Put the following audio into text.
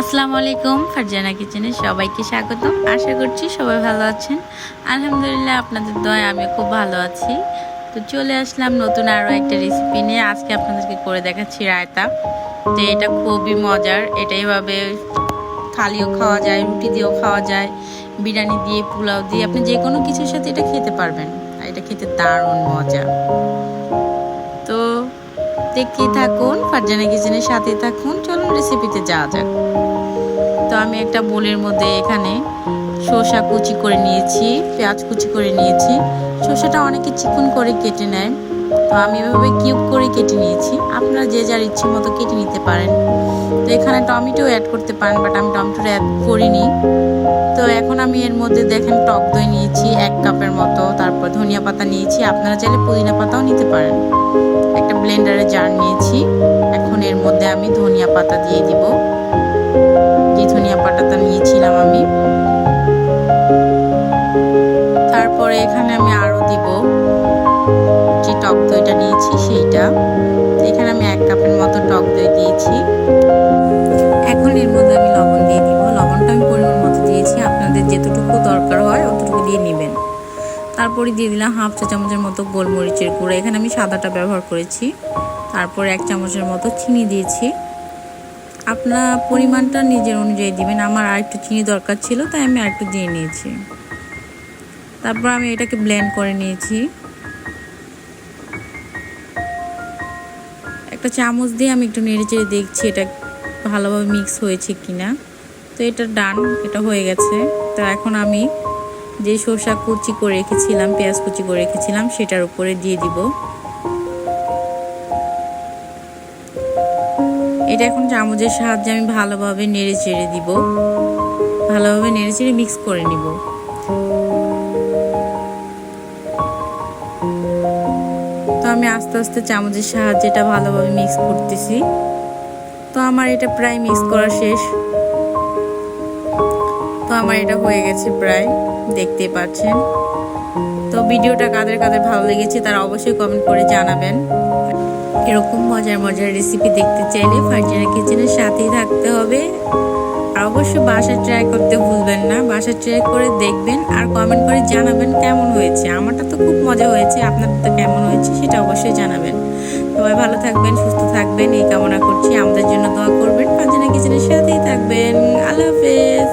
আসসালামু আলাইকুম, ফারজানা কিচেনে সবাইকে স্বাগতম। আশা করছি সবাই ভালো আছেন। আলহামদুলিল্লাহ, আপনাদের দয়ায় আমি খুব ভালো আছি। তো চলে আসলাম নতুন আরও একটা রেসিপি নিয়ে। আজকে আপনাদেরকে করে দেখাচ্ছি রায়তা। তো এটা খুবই মজার। এটা এভাবে খালিও খাওয়া যায়, রুটি দিয়েও খাওয়া যায়, বিরিয়ানি দিয়ে, পোলাও দিয়ে, আপনি যে কোনো কিছুর সাথে এটা খেতে পারবেন। আর এটা খেতে দারুণ মজা। তো দেখতেই থাকুন, ফারজানা কিচেনের সাথে থাকুন। চলুন রেসিপিতে যাওয়া যাক। তো আমি একটা বোলের মধ্যে এখানে শসা কুচি করে নিয়েছি, পেঁয়াজ কুচি করে নিয়েছি। শসাটা অনেকে চিকন করে কেটে নেয়, তো আমি এভাবে কিউব করে কেটে নিয়েছি। আপনারা যে যার ইচ্ছে মতো কেটে নিতে পারেন। তো এখানে টমেটো অ্যাড করতে পারেন, বাট আমি টমেটোটা অ্যাড করিনি। তো এখন আমি এর মধ্যে দেখেন টক দই নিয়েছি 1 কাপের মতো, তারপর ধনিয়া পাতা নিয়েছি, আপনারা চাইলে পুদিনা পাতাও নিতে পারেন। একটা ব্লেন্ডারে জার নিয়েছি। এখন এর মধ্যে আমি ধনিয়া পাতা দিয়ে দিব। ধনিয়া পাতাটা নিয়েছিলাম আমি। তারপরে এখানে আমি আরো দিব যে টক দইটা নিয়েছি সেইটা। এখানে আমি 1 কাপের মতো টক দই দিয়েছি। এখন এর মধ্যে আমি লবণ দিয়ে দিব। লবণটা আমি পরিমাণ মতো দিয়েছি, আপনাদের যতটুকু দরকার হয় অতটুকু দিয়ে নেবেন। তারপরে দিয়ে দিলাম 1/2 চা চামচের মতো গোলমরিচের গুঁড়া। এখানে আমি সাদাটা ব্যবহার করেছি। তারপর 1 চামচের মতো চিনি দিয়েছি। আপনার পরিমাণটা নিজের অনুযায়ী দিবেন। আমার আর একটু চিনি দরকার ছিল, তাই আমি আর একটু দিয়ে নিয়েছি। তারপর আমি এটাকে ব্লেন্ড করে নিয়েছি। একটা চামচ দিয়ে আমি একটু নেড়েচেড়ে দেখছি এটা ভালোভাবে মিক্স হয়েছে কিনা। তো এটা ডান, এটা হয়ে গেছে। তো এখন আমি যে শসা কুচি করে রেখেছিলাম, পেঁয়াজ কুচি করে রেখেছিলাম, সেটার উপরে দিয়ে দিব। এটা এখন চামচের সাহায্যে আমি ভালোভাবে নেড়ে চেড়ে দিব, ভালোভাবে নেড়ে চেড়ে মিক্স করে নিব। তো আমি আস্তে আস্তে চামচের সাহায্যে এটা ভালোভাবে মিক্স করতেছি। তো আমার এটা প্রায় মিক্স করা শেষ। তো আমার এটা হয়ে গেছে প্রায়, দেখতেই পাচ্ছেন। তো ভিডিওটা কাদের কাদের ভালো লেগেছে তারা অবশ্যই কমেন্ট করে জানাবেন। এরকম মজার মজার রেসিপি দেখতে চাইলে ফারজানা কিচেনের সাথেই থাকতে হবে। আর অবশ্যই বাসায় ট্রাই করতে ভুলবেন না। বাসায় ট্রাই করে দেখবেন আর কমেন্ট করে জানাবেন কেমন হয়েছে। আমারটা তো খুব মজা হয়েছে, আপনাদের তো কেমন হয়েছে সেটা অবশ্যই জানাবেন। সবাই ভালো থাকবেন, সুস্থ থাকবেন এই কামনা করছি। আমাদের জন্য দোয়া করবেন। ফারজানা কিচেনের সাথেই থাকবেন। আল্লাহ হাফেজ।